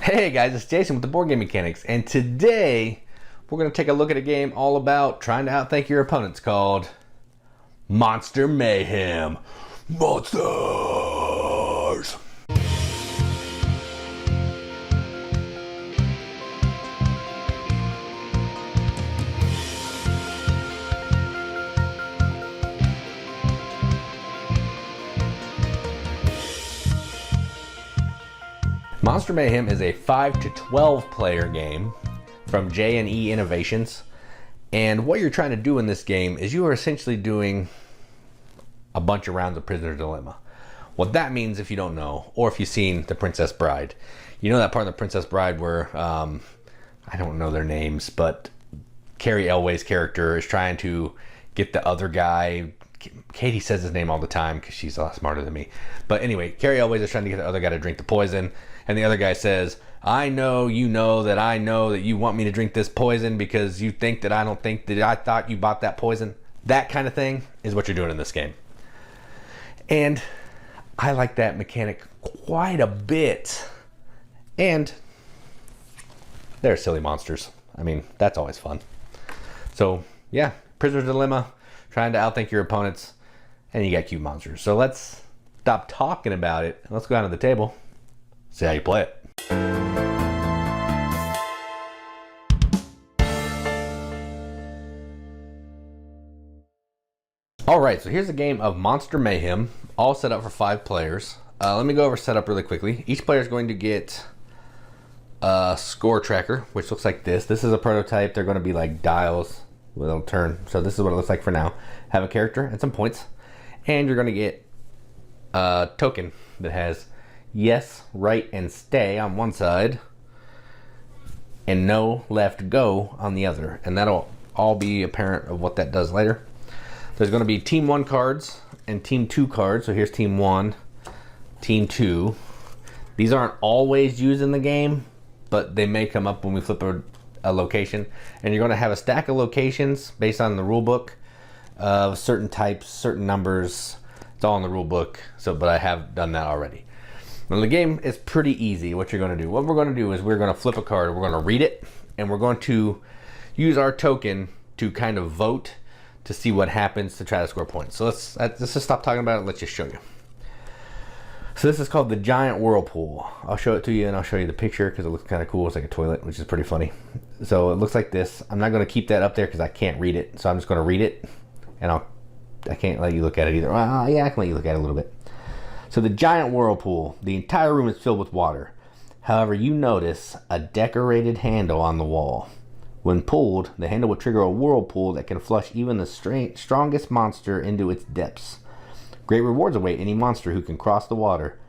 Hey guys, it's Jason with the Board Game Mechanics, and today we're going to take a look at a game all about trying to outthink your opponents called Monster Mayhem. Monsters! Monster Mayhem is a 5 to 12 player game from J&E Innovations, and what you're trying to do in this game is you are essentially doing a bunch of rounds of Prisoner's Dilemma. What that means, if you don't know, or if you've seen The Princess Bride, you know that part of The Princess Bride where, I don't know their names, but Carrie Elway's character is trying to get the other guy. Katie says his name all the time because she's a lot smarter than me. But anyway, Carrie Elway is trying to get the other guy to drink the poison. And the other guy says, I know you know that you want me to drink this poison because you think that I don't think that I thought you bought that poison. That kind of thing is what you're doing in this game. And I like that mechanic quite a bit. And they're silly monsters. I mean, that's always fun. So yeah, Prisoner's Dilemma, trying to outthink your opponents, and you got cute monsters. So let's stop talking about it and let's go down to the table, see how you play it. Alright, so here's a game of Monster Mayhem, all set up for 5 players. Let me go over setup really quickly. Each player is going to get a score tracker, which looks like this. This is a prototype. They're going to be like dials. It'll turn. So this is what it looks like for now. Have a character and some points. And you're going to get a token that has yes, right, and stay on one side, and no, left, go on the other. And that'll all be apparent of what that does later. There's going to be Team 1 cards and Team 2 cards. So here's Team 1, Team 2. These aren't always used in the game, but they may come up when we flip a location. And you're going to have a stack of locations based on the rule book of certain types, certain numbers. It's all in the rule book, but I have done that already. Now the game is pretty easy. What you're going to do, what we're going to do is we're going to flip a card, we're going to read it, and we're going to use our token to kind of vote to see what happens to try to score points. So let's just stop talking about it. Let's just show you. So this is called the Giant Whirlpool. I'll show it to you and I'll show you the picture because it looks kind of cool. It's like a toilet, which is pretty funny. So it looks like this. I'm not going to keep that up there because I can't read it. So I'm just going to read it, and I can't let you look at it either. Well, yeah, I can let you look at it a little bit. So the Giant Whirlpool, the entire room is filled with water. However, you notice a decorated handle on the wall. When pulled, the handle will trigger a whirlpool that can flush even the strongest monster into its depths. Great rewards await any monster who can cross the water,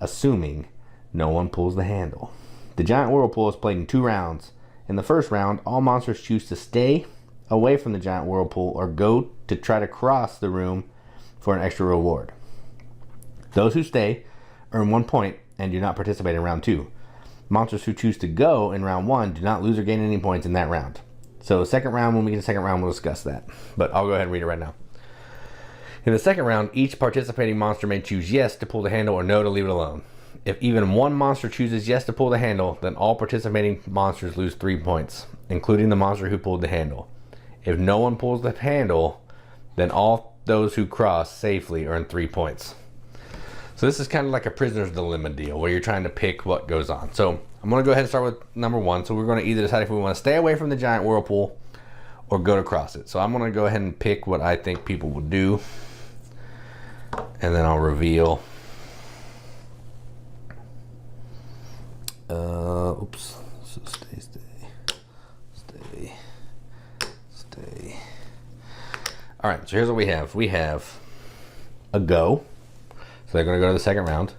assuming no one pulls the handle. The Giant Whirlpool is played in 2 rounds. In the first round, all monsters choose to stay away from the Giant Whirlpool or go to try to cross the room for an extra reward. Those who stay earn 1 point and do not participate in round 2. Monsters who choose to go in round 1 do not lose or gain any points in that round. So second round, when we get to the second round, we'll discuss that. But I'll go ahead and read it right now. In the second round, each participating monster may choose yes to pull the handle or no to leave it alone. If even one monster chooses yes to pull the handle, then all participating monsters lose 3 points, including the monster who pulled the handle. If no one pulls the handle, then all those who cross safely earn 3 points. So this is kind of like a Prisoner's Dilemma deal where you're trying to pick what goes on. So I'm going to go ahead and start with number 1. So we're going to either decide if we want to stay away from the Giant Whirlpool or go to cross it. So I'm going to go ahead and pick what I think people will do, and then I'll reveal. Oops. So stay. All right. So here's what we have. We have a go. So they're going to go to the second round.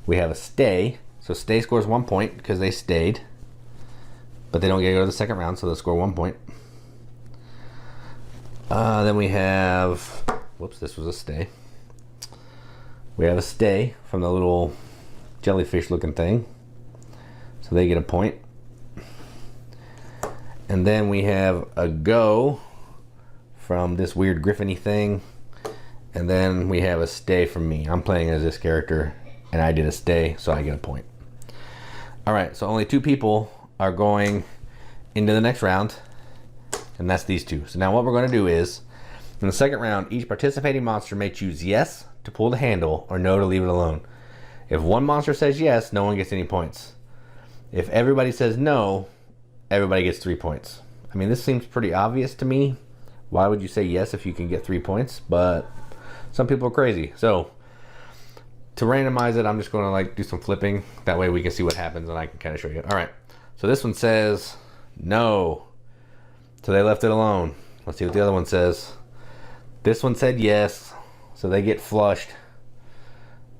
We have a stay. So stay scores 1 point because they stayed. But they don't get to go to the second round, so they'll score 1 point. Then we have... Whoops, this was a stay. We have a stay from the little jellyfish looking thing. So they get a point. And then we have a go from this weird griffin-y thing. And then we have a stay from me. I'm playing as this character, and I did a stay, so I get a point. All right, so only 2 people are going into the next round, and that's these 2. So now what we're going to do is, in the second round, each participating monster may choose yes to pull the handle or no to leave it alone. If one monster says yes, no one gets any points. If everybody says no, everybody gets 3 points. I mean, this seems pretty obvious to me. Why would you say yes if you can get 3 points? But some people are crazy. So to randomize it, I'm just going to like do some flipping. That way we can see what happens and I can kind of show you. All right. So this one says no. So they left it alone. Let's see what the other one says. This one said yes. So they get flushed.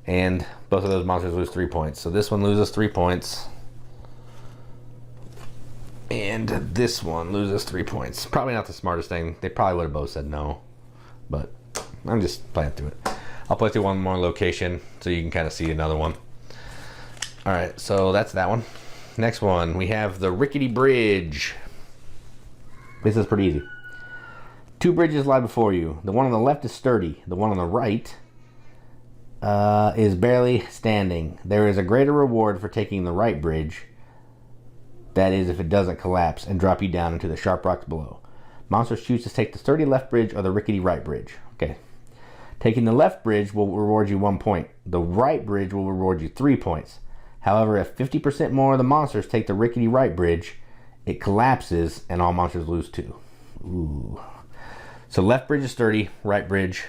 And both of those monsters lose 3 points. So this one loses 3 points. And this one loses 3 points. Probably not the smartest thing. They probably would have both said no. But I'm just playing through it. I'll play through one more location so you can kind of see another one. Alright, so that's that one. Next one, we have the Rickety Bridge. This is pretty easy. 2 bridges lie before you. The one on the left is sturdy. The one on the right is barely standing. There is a greater reward for taking the right bridge. That is, if it doesn't collapse and drop you down into the sharp rocks below. Monsters choose to take the sturdy left bridge or the rickety right bridge. Okay. Taking the left bridge will reward you 1 point. The right bridge will reward you 3 points. However, if 50% more of the monsters take the rickety right bridge, it collapses and all monsters lose 2. Ooh. So left bridge is sturdy, right bridge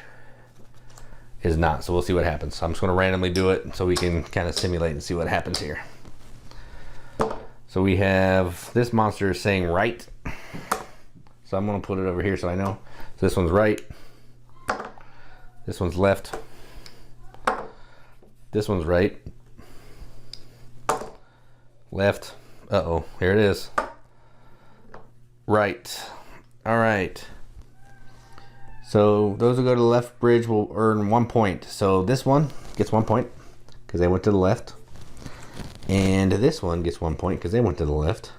is not. So we'll see what happens. I'm just going to randomly do it so we can kind of simulate and see what happens here. So we have this monster is saying right. So I'm going to put it over here so I know. So this one's right. This one's left. This one's right. Left. Uh-oh, here it is. Right. All right. So those who go to the left bridge will earn 1 point. So this one gets 1 point because they went to the left. And this one gets 1 point because they went to the left.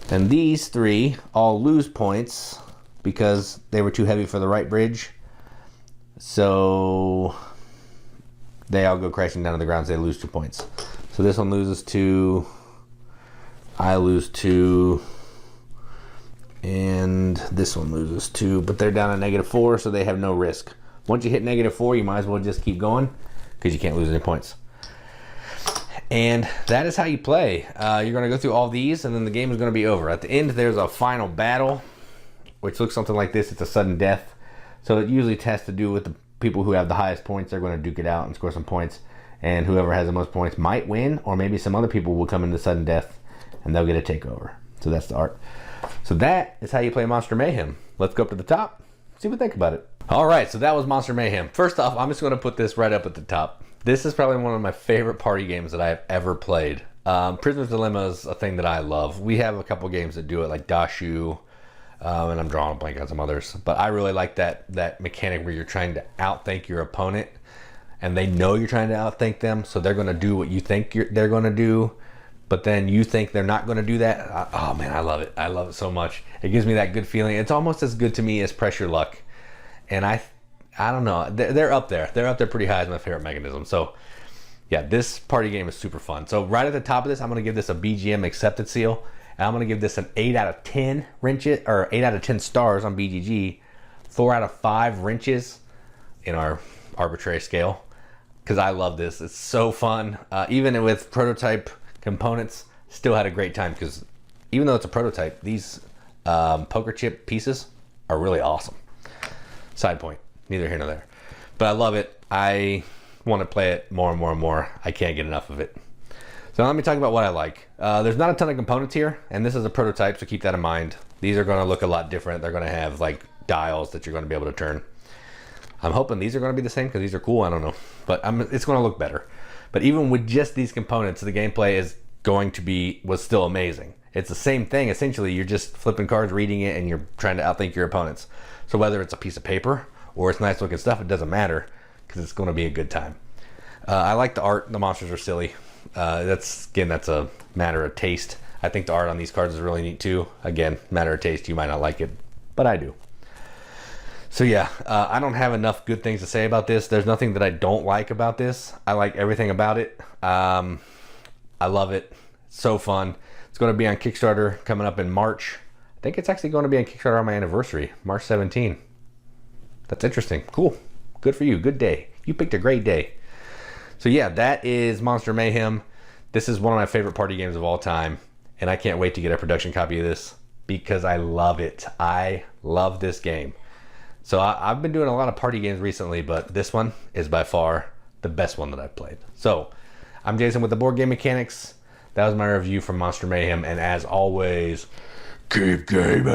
And these 3 all lose points because they were too heavy for the right bridge. So they all go crashing down to the ground, so they lose 2 points. So this one loses 2. I lose 2. And this one loses 2. But they're down to -4, so they have no risk. Once you hit -4, you might as well just keep going because you can't lose any points. And that is how you play. You're going to go through all these, and then the game is going to be over. At the end, there's a final battle, which looks something like this. It's a sudden death. So it usually has to do with the people who have the highest points. They're going to duke it out and score some points. And whoever has the most points might win, or maybe some other people will come into sudden death, and they'll get a takeover. So that's the art. So that is how you play Monster Mayhem. Let's go up to the top, see what we think about it. All right, so that was Monster Mayhem. First off, I'm just going to put this right up at the top. This is probably one of my favorite party games that I've ever played. Prisoner's Dilemma is a thing that I love. We have a couple games that do it, like Dashu, and I'm drawing a blank on some others. But I really like that mechanic where you're trying to outthink your opponent, and they know you're trying to outthink them, so they're going to do what you think they're going to do, but then you think they're not going to do that. Oh man, I love it. I love it so much. It gives me that good feeling. It's almost as good to me as Pressure Luck, and I don't know. They're up there. They're up there pretty high as my favorite mechanism. So yeah, this party game is super fun. So right at the top of this, I'm going to give this a BGM accepted seal. And I'm going to give this an 8 out of 10 wrenches, or 8 out of 10 stars on BGG, 4 out of 5 wrenches in our arbitrary scale, because I love this. It's so fun. Even with prototype components, still had a great time, because even though it's a prototype, these poker chip pieces are really awesome. Side point, neither here nor there. But I love it. I want to play it more and more and more. I can't get enough of it. So let me talk about what I like. There's not a ton of components here, and this is a prototype, so keep that in mind. These are going to look a lot different. They're going to have like dials that you're going to be able to turn. I'm hoping these are going to be the same because these are cool. I don't know, but it's going to look better. But even with just these components, the gameplay was still amazing. It's the same thing essentially. You're just flipping cards, reading it, and you're trying to outthink your opponents. So whether it's a piece of paper or it's nice looking stuff, it doesn't matter because it's going to be a good time. I like the art. The monsters are silly. That's a matter of taste. I think the art on these cards is really neat too. Again, matter of taste. You might not like it, but I do. So yeah, I don't have enough good things to say about this. There's nothing that I don't like about this. I like everything about it. I love it. So fun. It's going to be on Kickstarter coming up in March. I think it's actually going to be on Kickstarter on my anniversary, March 17. That's interesting. Cool. Good for you. Good day. You picked a great day. So yeah, that is Monster Mayhem. This is one of my favorite party games of all time, and I can't wait to get a production copy of this because I love it. I love this game. So I've been doing a lot of party games recently, but this one is by far the best one that I've played. So I'm Jason with the Board Game Mechanics. That was my review from Monster Mayhem, and as always, keep gaming.